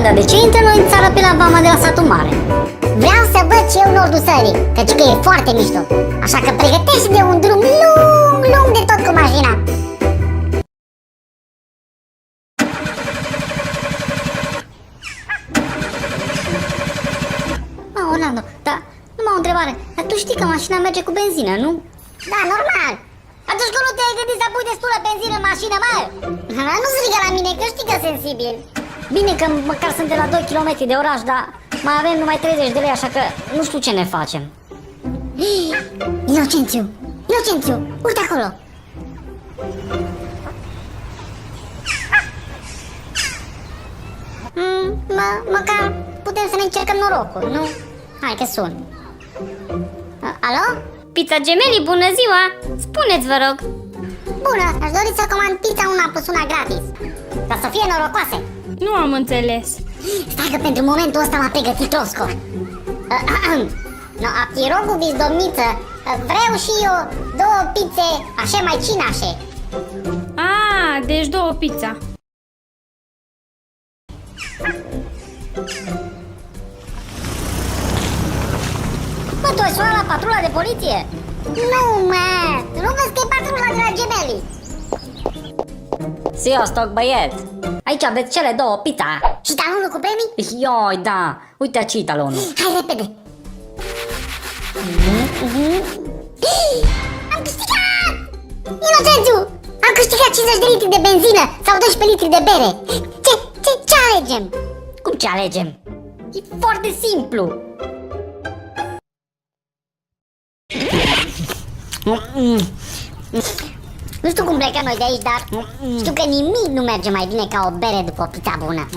dar de ce intră noi în țară pe la vama de la satul mare? Vreau să văd și eu nordul țării, căci că e foarte mișto. Așa că pregătește de un drum lung de tot cu mașina. Orlando, dar numai o întrebare. Dar tu știi că mașina merge cu benzină, nu? Da, normal. Atunci că nu te-ai gândit să pui destulă benzină în mașină, mă? Nu strigă la mine, că știi că sensibil. Bine că măcar sunt de la 2 km de oraș, dar mai avem numai 30 de lei, așa că nu știu ce ne facem. Inocențiu, uite acolo. Măcar putem să ne încercăm norocul, nu? Hai că sun. Alo? Pizza Gemelli, bună ziua! Spuneți, vă rog. Bună, aș dori să comand pizza una plus una gratis. Ca să fie norocoase. Nu am înțeles. Stai că pentru momentul ăsta m-a pregătit Rosco. No, a pierogul vis domniță. Vreau și eu 2 pizze, așa mai cinașe. Deci 2 pizza. Mă, tu ai sunat la patrula de poliție? Nu, mă, nu vezi că e patrula de la Gemelli. Sziasztok, băieț! Aici aveți cele 2 pizza. Și talonul cu premii? Ioi, da! Uite aici talonul. Hai repede. Am câștigat! Inocențiu! Am câștigat 50 de litri de benzină sau 12 litri de bere. Ce alegem? Cum ce alegem? E foarte simplu. Nu știu cum plecăm noi de aici, dar știu că nimic nu merge mai bine ca o bere după o pizza bună.